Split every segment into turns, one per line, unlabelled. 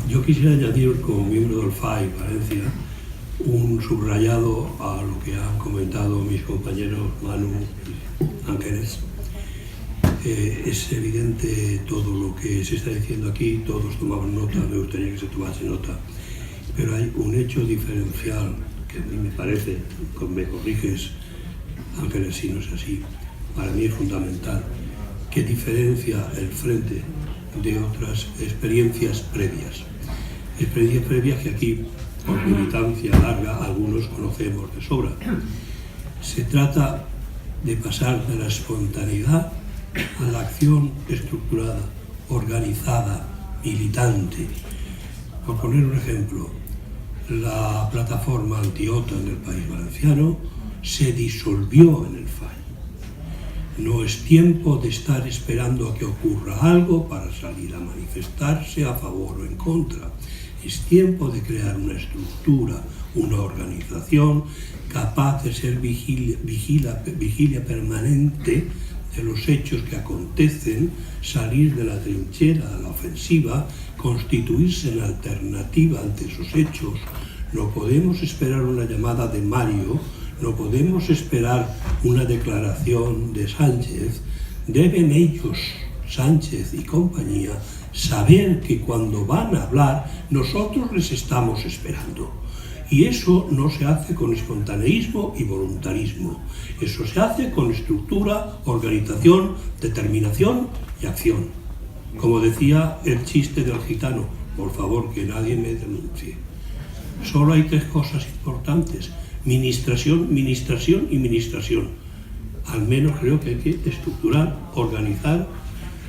Yo quisiera añadir, como miembro del FAI Valencia, un subrayado a lo que han comentado mis compañeros Manu y Ángeles. Es evidente todo lo que se está diciendo aquí, todos tomamos nota, me gustaría que se tomase nota, pero hay un hecho diferencial que a mí me parece, me corriges Ángeles si no es así, para mí es fundamental, que diferencia el Frente de otras experiencias previas que aquí, por militancia larga, algunos conocemos de sobra. Se trata de pasar de la espontaneidad a la acción estructurada, organizada, militante. Por poner un ejemplo, la plataforma anti-OTAN del País Valenciano se disolvió en el FAI. No es tiempo de estar esperando a que ocurra algo para salir a manifestarse a favor o en contra. Es tiempo de crear una estructura, una organización capaz de ser vigilia permanente de los hechos que acontecen, salir de la trinchera a la ofensiva, constituirse en alternativa ante esos hechos. No podemos esperar una llamada de Mario, no podemos esperar una declaración de Sánchez. Deben ellos, Sánchez y compañía, saber que cuando van a hablar, nosotros les estamos esperando. Y eso no se hace con espontaneísmo y voluntarismo. Eso se hace con estructura, organización, determinación y acción. Como decía el chiste del gitano, por favor que nadie me denuncie. Solo hay tres cosas importantes: ministración, ministración y ministración. Al menos creo que hay que estructurar, organizar,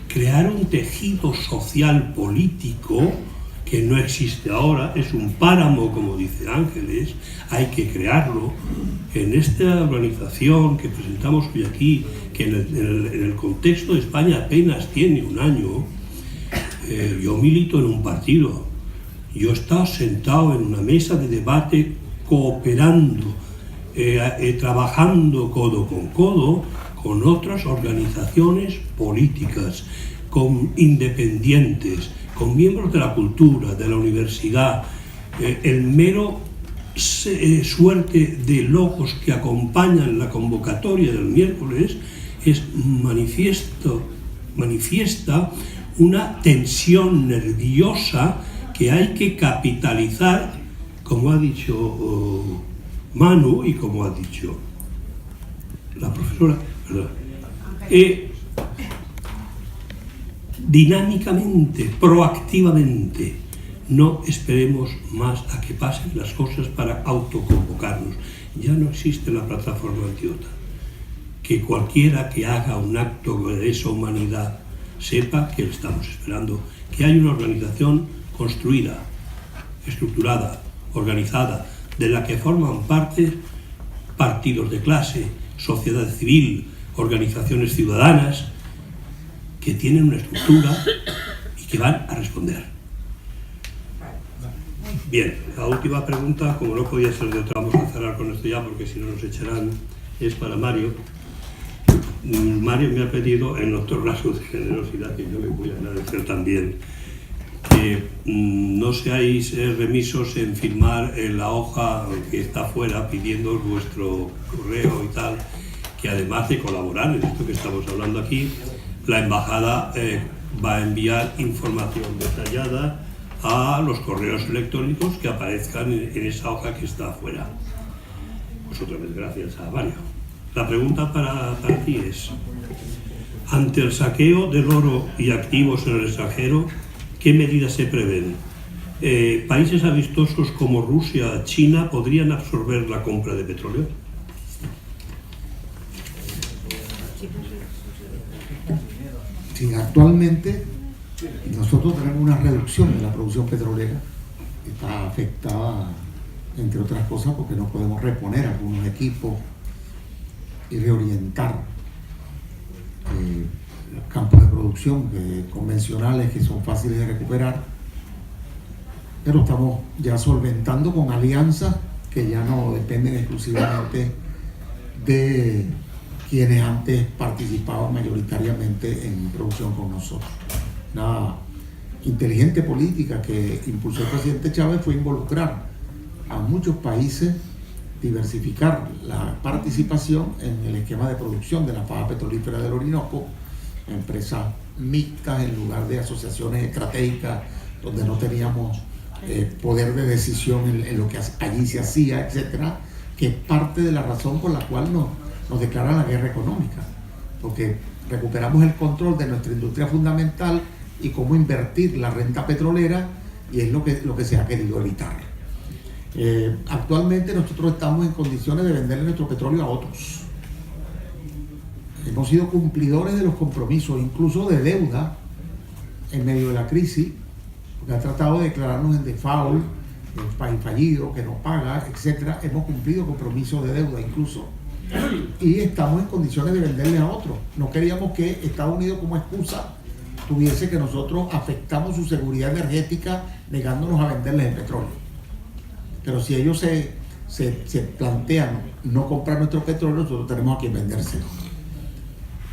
crear un tejido social político que no existe ahora, es un páramo, como dice Ángeles, hay que crearlo. En esta organización que presentamos hoy aquí, que en el contexto de España apenas tiene un año, yo milito en un partido, yo he estado sentado en una mesa de debate cooperando, trabajando codo con otras organizaciones políticas, con independientes, con miembros de la cultura, de la universidad. El mero suerte de logos que acompañan la convocatoria del miércoles manifiesta una tensión nerviosa que hay que capitalizar, como ha dicho Manu y como ha dicho la profesora, ¿verdad? Dinámicamente, proactivamente. No esperemos más a que pasen las cosas para autoconvocarnos. Ya no existe la plataforma anti-OTAN. Que cualquiera que haga un acto de esa humanidad sepa que le estamos esperando, que hay una organización construida, estructurada, organizada, de la que forman parte partidos de clase, sociedad civil, organizaciones ciudadanas, que tienen una estructura y que van a responder. Bien, la última pregunta, como no podía ser de otra, vamos a cerrar con esto ya porque si no nos echarán, es para Mario. Mario me ha pedido, en otro rasgo de generosidad que yo le voy a agradecer también, que no seáis remisos en firmar en la hoja que está afuera pidiendo vuestro correo y tal, que además de colaborar en esto que estamos hablando aquí, la embajada va a enviar información detallada a los correos electrónicos que aparezcan en esa hoja que está afuera. Pues otra vez gracias a Mario. La pregunta para ti es: ante el saqueo del oro y activos en el extranjero, ¿qué medidas se prevén? ¿Países amistosos como Rusia, China podrían absorber la compra de petróleo?
Sí, actualmente nosotros tenemos una reducción de la producción petrolera. Está afectada, entre otras cosas, porque no podemos reponer algunos equipos y reorientar los campos de producción convencionales que son fáciles de recuperar, pero estamos ya solventando con alianzas que ya no dependen exclusivamente de quienes antes participaban mayoritariamente en producción con nosotros. Una inteligente política que impulsó el presidente Chávez fue involucrar a muchos países, diversificar la participación en el esquema de producción de la faja petrolífera del Orinoco, empresas mixtas en lugar de asociaciones estratégicas donde no teníamos poder de decisión en lo que allí se hacía, etcétera, que es parte de la razón por la cual nos declaran la guerra económica, porque recuperamos el control de nuestra industria fundamental y cómo invertir la renta petrolera, y es lo que se ha querido evitar. Actualmente nosotros estamos en condiciones de venderle nuestro petróleo a otros. Hemos sido cumplidores de los compromisos, incluso de deuda, en medio de la crisis, porque ha tratado de declararnos en default, el país fallido, que no paga, etcétera. Hemos cumplido compromisos de deuda incluso, y estamos en condiciones de venderle a otros. No queríamos que Estados Unidos como excusa tuviese que nosotros afectamos su seguridad energética negándonos a venderles el petróleo. Pero si ellos se plantean no comprar nuestro petróleo, nosotros tenemos a quien vendérselo.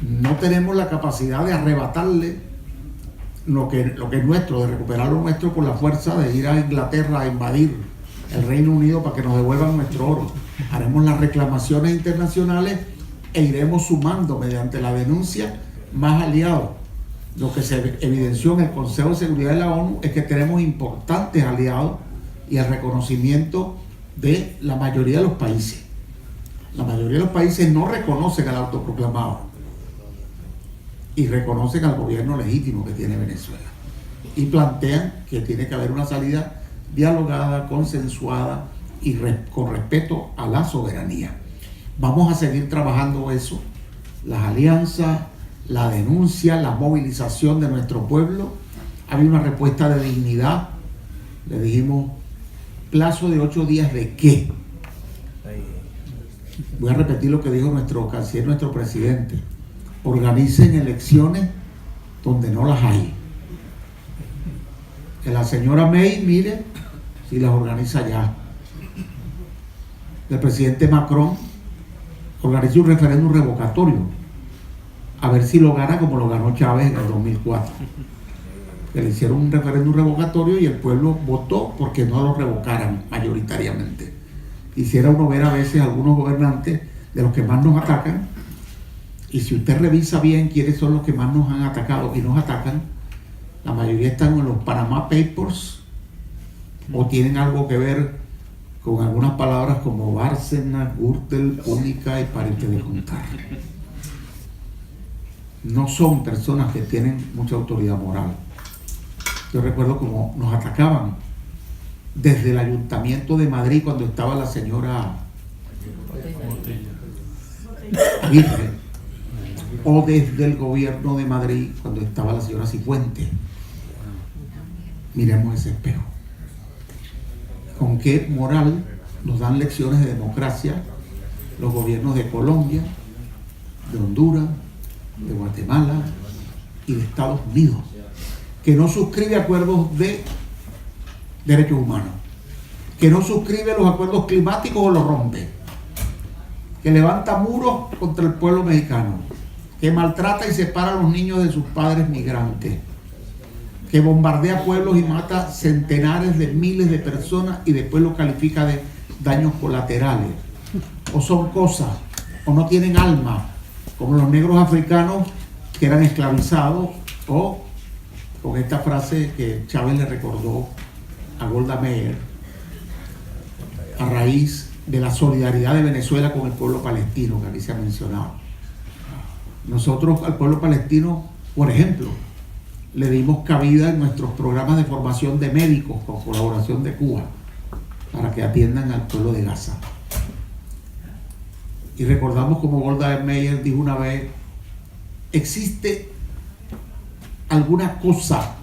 No tenemos la capacidad de arrebatarle lo que es nuestro, de recuperar lo nuestro por la fuerza, de ir a Inglaterra a invadir el Reino Unido para que nos devuelvan nuestro oro. Haremos las reclamaciones internacionales e iremos sumando mediante la denuncia más aliados. Lo que se evidenció en el Consejo de Seguridad de la ONU es que tenemos importantes aliados y el reconocimiento de la mayoría de los países. La mayoría de los países no reconocen al autoproclamado y reconocen al gobierno legítimo que tiene Venezuela, y plantean que tiene que haber una salida dialogada, consensuada y con respeto a la soberanía. Vamos a seguir trabajando eso, las alianzas, la denuncia, la movilización de nuestro pueblo. Había una respuesta de dignidad. Le dijimos, plazo de 8 días ¿de qué? Voy a repetir lo que dijo nuestro canciller, nuestro presidente: organicen elecciones donde no las hay. Que la señora May mire si las organiza ya. El presidente Macron organizó un referéndum revocatorio, a ver si lo gana como lo ganó Chávez en el 2004. Que le hicieron un referéndum revocatorio y el pueblo votó porque no lo revocaran mayoritariamente. Quisiera uno ver a veces algunos gobernantes de los que más nos atacan, y si usted revisa bien quiénes son los que más nos han atacado y nos atacan, la mayoría están en los Panama Papers o tienen algo que ver con algunas palabras como Bárcenas, Gürtel, Púnica y pariente de contar. No son personas que tienen mucha autoridad moral. Yo recuerdo cómo nos atacaban desde el Ayuntamiento de Madrid cuando estaba la señora Aguirre, o desde el gobierno de Madrid cuando estaba la señora Cifuentes. Miremos ese espejo. ¿Con qué moral nos dan lecciones de democracia los gobiernos de Colombia, de Honduras, de Guatemala y de Estados Unidos, que no suscribe acuerdos de derechos humanos, que no suscribe los acuerdos climáticos o los rompe, que levanta muros contra el pueblo mexicano, que maltrata y separa a los niños de sus padres migrantes, que bombardea pueblos y mata centenares de miles de personas y después los califica de daños colaterales? O son cosas, o no tienen alma, como los negros africanos que eran esclavizados, o con esta frase que Chávez le recordó a Golda Meir a raíz de la solidaridad de Venezuela con el pueblo palestino, que aquí se ha mencionado. Nosotros al pueblo palestino, por ejemplo, le dimos cabida en nuestros programas de formación de médicos con colaboración de Cuba para que atiendan al pueblo de Gaza. Y recordamos como Golda Meir dijo una vez: ¿existe alguna cosa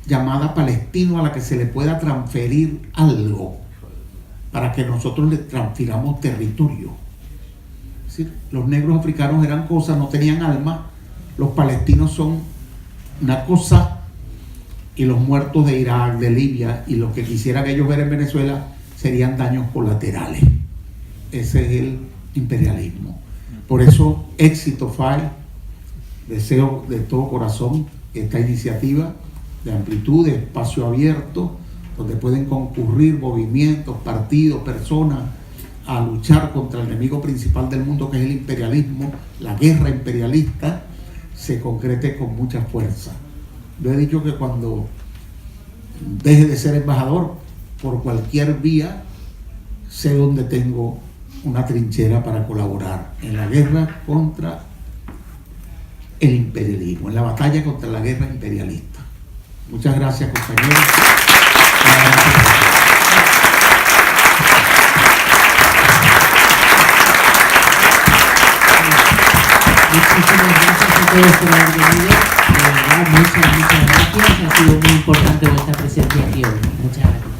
llamada palestino a la que se le pueda transferir algo para que nosotros le transfiramos territorio? Es decir, los negros africanos eran cosas, no tenían alma. Los palestinos son una cosa, y los muertos de Irak, de Libia y los que quisieran ellos ver en Venezuela serían daños colaterales. Ese es imperialismo. Por eso, éxito FAI, deseo de todo corazón esta iniciativa de amplitud, de espacio abierto, donde pueden concurrir movimientos, partidos, personas a luchar contra el enemigo principal del mundo, que es el imperialismo, la guerra imperialista, se concrete con mucha fuerza. Yo he dicho que cuando deje de ser embajador, por cualquier vía, sé dónde tengo una trinchera para colaborar en la guerra contra el imperialismo, en la batalla contra la guerra imperialista. Muchas gracias, compañeros.
Muchísimas gracias a todos por haber venido. De verdad, muchas gracias. Ha sido muy importante vuestra presencia aquí hoy. Muchas gracias.